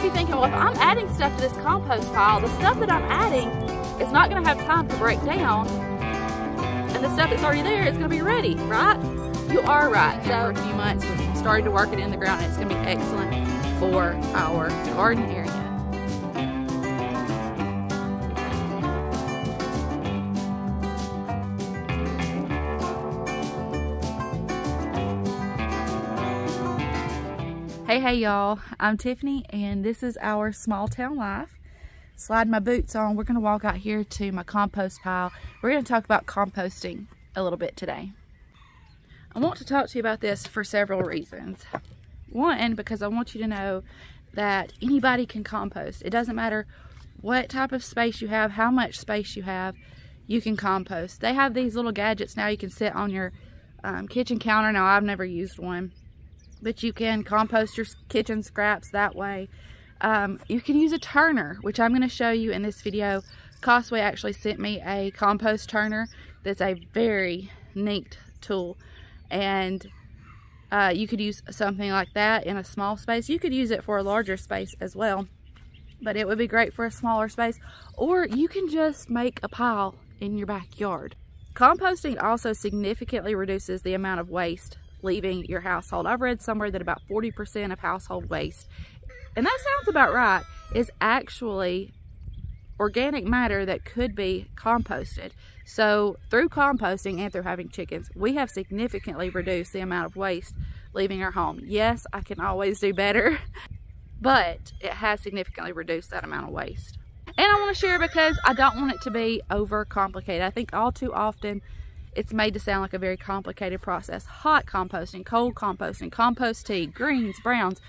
may be thinking, well, if I'm adding stuff to this compost pile, the stuff that I'm adding is not going to have time to break down, and the stuff that's already there is going to be ready, right? You are right. So in a few months, we started to work it in the ground, and it's going to be excellent for our garden area. Hey y'all, I'm Tiffany and this is our small town life. Slide my boots on, we're gonna walk out here to my compost pile. We're gonna talk about composting a little bit today. I want to talk to you about this for several reasons. One, because I want you to know that anybody can compost. It doesn't matter what type of space you have, how much space you have, you can compost. They have these little gadgets now you can sit on your kitchen counter. Now I've never used one, but you can compost your kitchen scraps that way. You can use a turner, which I'm going to show you in this video. Costway actually sent me a compost turner that's a very neat tool, and you could use something like that in a small space. You could use it for a larger space as well, but it would be great for a smaller space, or you can just make a pile in your backyard. Composting also significantly reduces the amount of waste leaving your household. I've read somewhere that about 40% of household waste, and that sounds about right, is actually organic matter that could be composted. So through composting and through having chickens, we have significantly reduced the amount of waste leaving our home. Yes, I can always do better, but it has significantly reduced that amount of waste. And I want to share because I don't want it to be over complicated. I think all too often it's made to sound like a very complicated process. Hot composting, cold composting, compost tea, greens, browns.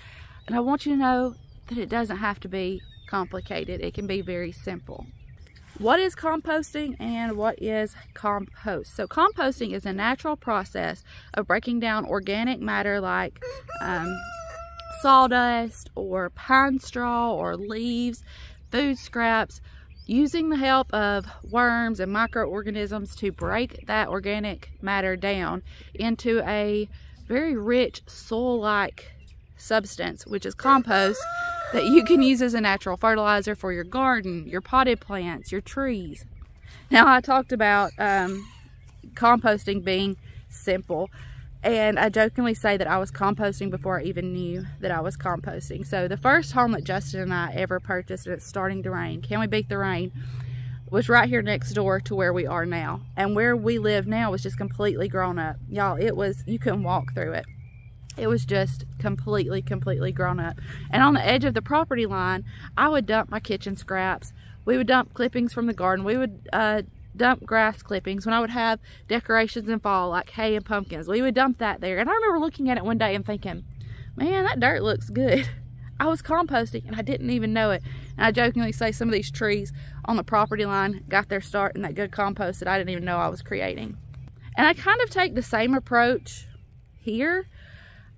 And I want you to know that it doesn't have to be complicated. It can be very simple. What is composting and what is compost? So composting is a natural process of breaking down organic matter like sawdust or pine straw or leaves, food scraps, using the help of worms and microorganisms to break that organic matter down into a very rich soil-like substance, which is compost, that you can use as a natural fertilizer for your garden, your potted plants, your trees. Now, I talked about composting being simple, and I jokingly say that I was composting before I even knew that I was composting. So the first home that Justin and I ever purchased, and it's starting to rain, can we beat the rain, was right here next door to where we are now. And where we live now was just completely grown up. Y'all, it was, you couldn't walk through it. It was just completely grown up. And on the edge of the property line, I would dump my kitchen scraps. We would dump clippings from the garden. We would dump grass clippings. When I would have decorations in fall like hay and pumpkins, we would dump that there. And I remember looking at it one day and thinking, man, that dirt looks good. I was composting and I didn't even know it. And I jokingly say some of these trees on the property line got their start in that good compost that I didn't even know I was creating. And I kind of take the same approach here.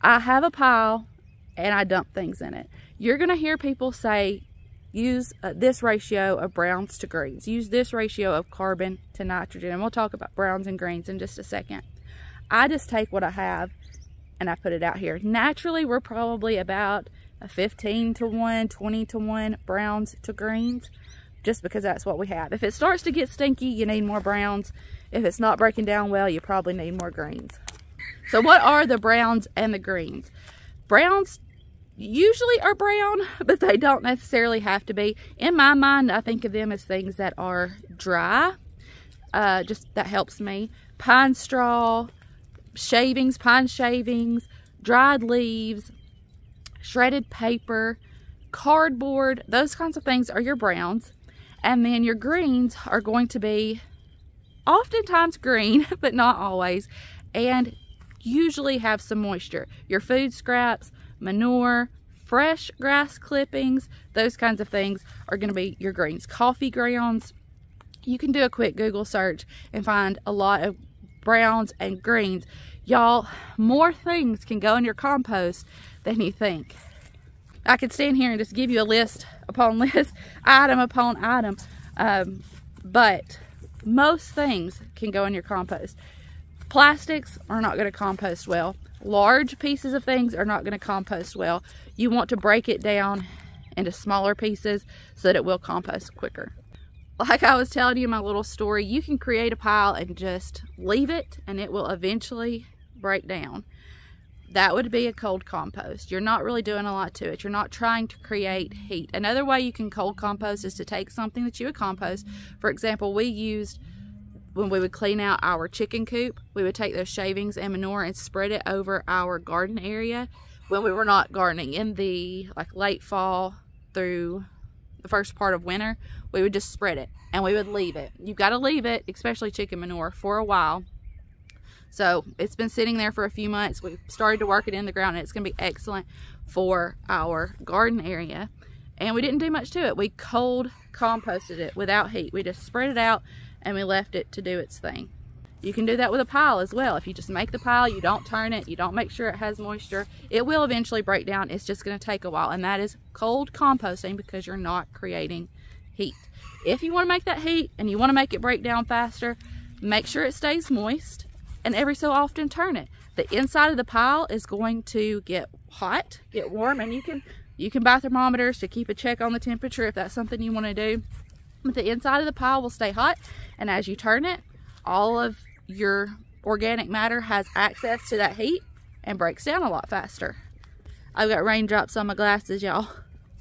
I have a pile and I dump things in it. You're gonna hear people say, use this ratio of browns to greens. Use this ratio of carbon to nitrogen. And we'll talk about browns and greens in just a second. I just take what I have and I put it out here. Naturally, we're probably about a 15 to 1, 20 to 1 browns to greens, just because that's what we have. If it starts to get stinky, you need more browns. If it's not breaking down well, you probably need more greens. So what are the browns and the greens? Browns usually are brown, but they don't necessarily have to be. In my mind, I think of them as things that are dry. Just that helps me. Pine straw, shavings, pine shavings, dried leaves, shredded paper, cardboard, those kinds of things are your browns. And then your greens are going to be oftentimes green, but not always, and usually have some moisture. Your food scraps, manure, fresh grass clippings, those kinds of things are going to be your greens. Coffee grounds, you can do a quick Google search and find a lot of browns and greens. Y'all, more things can go in your compost than you think. I could stand here and just give you a list upon list, item upon item, but most things can go in your compost. Plastics are not going to compost well. Large pieces of things are not going to compost well. You want to break it down into smaller pieces so that it will compost quicker. Like I was telling you in my little story, you can create a pile and just leave it and it will eventually break down. That would be a cold compost. You're not really doing a lot to it. You're not trying to create heat. Another way you can cold compost is to take something that you would compost. For example, we used, when we would clean out our chicken coop, we would take those shavings and manure and spread it over our garden area when we were not gardening. In the late fall through the first part of winter, we would just spread it and we would leave it. You've got to leave it, especially chicken manure, for a while. So it's been sitting there for a few months. We've started to work it in the ground and it's going to be excellent for our garden area. And we didn't do much to it. We cold composted it without heat. We just spread it out and we left it to do its thing. You can do that with a pile as well. If you just make the pile, you don't turn it, you don't make sure it has moisture, it will eventually break down. It's just going to take a while, and that is cold composting because you're not creating heat. If you want to make that heat and you want to make it break down faster, make sure it stays moist and every so often turn it. The inside of the pile is going to get hot, get warm, and you can buy thermometers to keep a check on the temperature if that's something you want to do. But the inside of the pile will stay hot, and as you turn it, all of your organic matter has access to that heat and breaks down a lot faster. I've got raindrops on my glasses, y'all.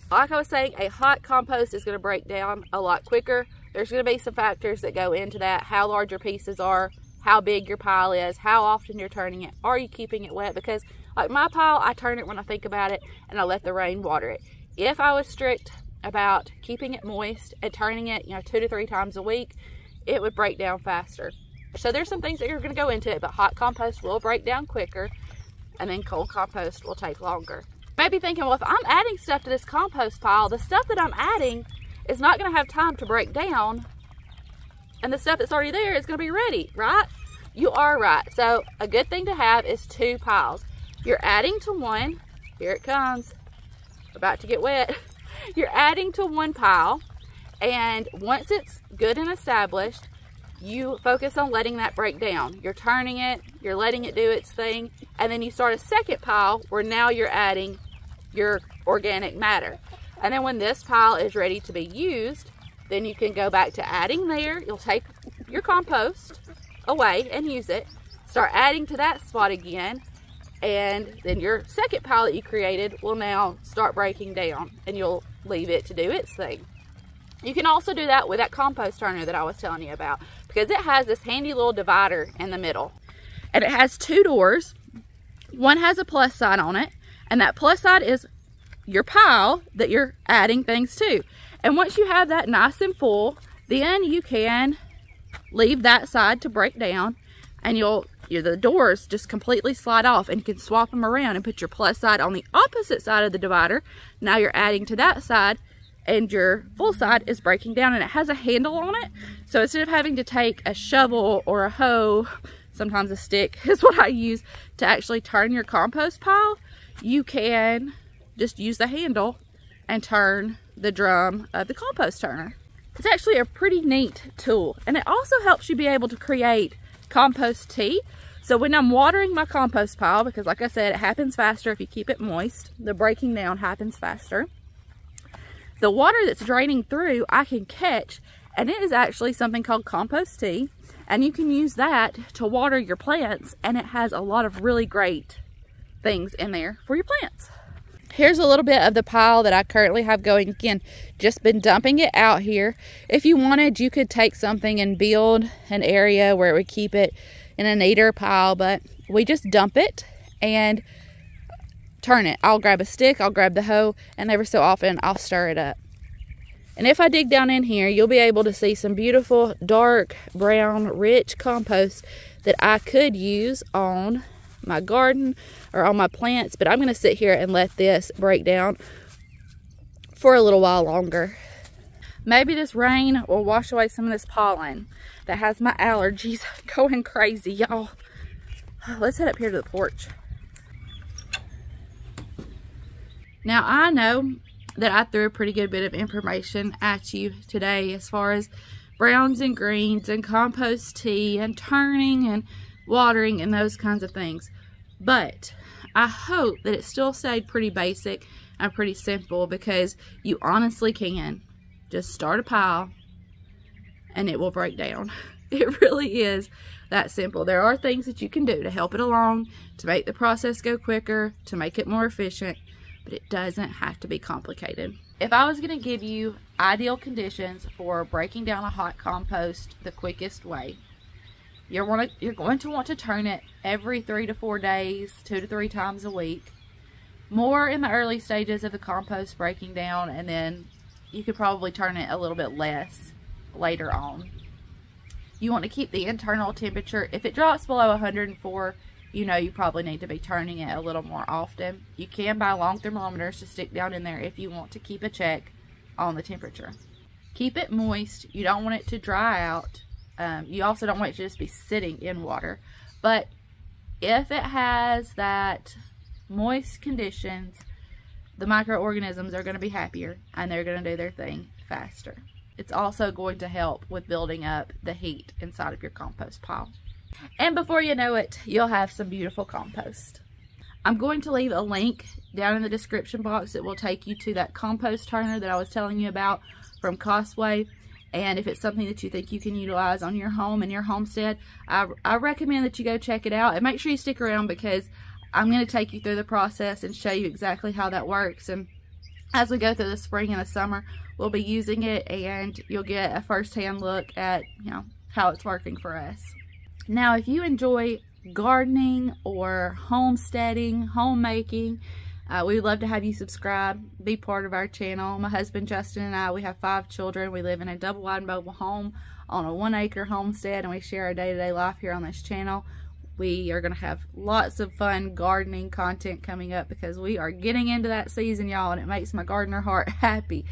Like I was saying, a hot compost is going to break down a lot quicker. There's going to be some factors that go into that: how large your pieces are, how big your pile is, how often you're turning it, are you keeping it wet? Because like my pile, I turn it when I think about it and I let the rain water it. If I was strict about keeping it moist and turning it 2 to 3 times a week, it would break down faster. So there's some things that are going to go into it, but hot compost will break down quicker, and then cold compost will take longer. You may be thinking, well, if I'm adding stuff to this compost pile, the stuff that I'm adding is not going to have time to break down, and the stuff that's already there is going to be ready, right? You are right. So a good thing to have is 2 piles. You're adding to one. Here it comes. About to get wet. You're adding to one pile, and once it's good and established, you focus on letting that break down. You're turning it, you're letting it do its thing, and then you start a second pile where now you're adding your organic matter. And then when this pile is ready to be used, then you can go back to adding there. You'll take your compost away and use it, start adding to that spot again, and then your second pile that you created will now start breaking down, and you'll leave it to do its thing. You can also do that with that compost turner that I was telling you about, because it has this handy little divider in the middle, and it has 2 doors. One has a plus sign on it, and that plus side is your pile that you're adding things to. And once you have that nice and full, then you can leave that side to break down, and the doors just completely slide off, and you can swap them around and put your plus side on the opposite side of the divider. Now you're adding to that side, and your full side is breaking down, and it has a handle on it. So instead of having to take a shovel or a hoe, sometimes a stick is what I use to actually turn your compost pile, you can just use the handle and turn the drum of the compost turner. It's actually a pretty neat tool, and it also helps you be able to create compost tea. So when I'm watering my compost pile, because like I said, it happens faster if you keep it moist, the breaking down happens faster. The water that's draining through, I can catch, and it is actually something called compost tea, and you can use that to water your plants, and it has a lot of really great things in there for your plants. Here's a little bit of the pile that I currently have going. Again, just been dumping it out here. If you wanted, you could take something and build an area where it would keep it in a neater pile, but we just dump it and turn it. I'll grab a stick, I'll grab the hoe, and every so often I'll stir it up. And if I dig down in here, you'll be able to see some beautiful dark brown rich compost that I could use on my garden or on my plants, but I'm going to sit here and let this break down for a little while longer. Maybe this rain will wash away some of this pollen that has my allergies going crazy, y'all. Let's head up here to the porch. Now, I know that I threw a pretty good bit of information at you today as far as browns and greens and compost tea and turning and watering and those kinds of things. But I hope that it still stayed pretty basic and pretty simple, because you honestly can just start a pile and it will break down. It really is that simple. There are things that you can do to help it along, to make the process go quicker, to make it more efficient, but it doesn't have to be complicated. If I was going to give you ideal conditions for breaking down a hot compost the quickest way, you're going to want to turn it every 3 to 4 days, 2 to 3 times a week. More in the early stages of the compost breaking down, and then you could probably turn it a little bit less later on. You want to keep the internal temperature. If it drops below 104, you know you probably need to be turning it a little more often. You can buy long thermometers to stick down in there if you want to keep a check on the temperature. Keep it moist. You don't want it to dry out. You also don't want it to just be sitting in water. But if it has that moist conditions, the microorganisms are going to be happier and they're going to do their thing faster. It's also going to help with building up the heat inside of your compost pile. And before you know it, you'll have some beautiful compost. I'm going to leave a link down in the description box that will take you to that compost turner that I was telling you about from Costway. And if it's something that you think you can utilize on your home and your homestead, I recommend that you go check it out. And make sure you stick around, because I'm going to take you through the process and show you exactly how that works. And as we go through the spring and the summer, we'll be using it, and you'll get a first-hand look at, how it's working for us. Now, if you enjoy gardening or homesteading, homemaking, we would love to have you subscribe, be part of our channel. My husband Justin and I, we have 5 children. We live in a double-wide mobile home on a 1-acre homestead, and we share our day-to-day life here on this channel. We are going to have lots of fun gardening content coming up, because we are getting into that season, y'all, and it makes my gardener heart happy.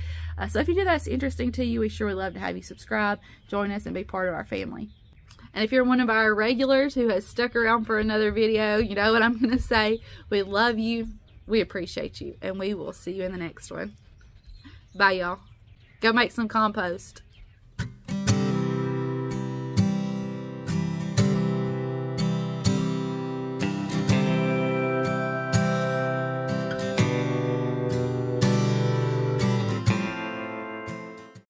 So if you do that's interesting to you, we sure would love to have you subscribe, join us, and be part of our family. And if you're one of our regulars who has stuck around for another video, you know what I'm going to say. We love you. We appreciate you, and we will see you in the next one. Bye, y'all. Go make some compost.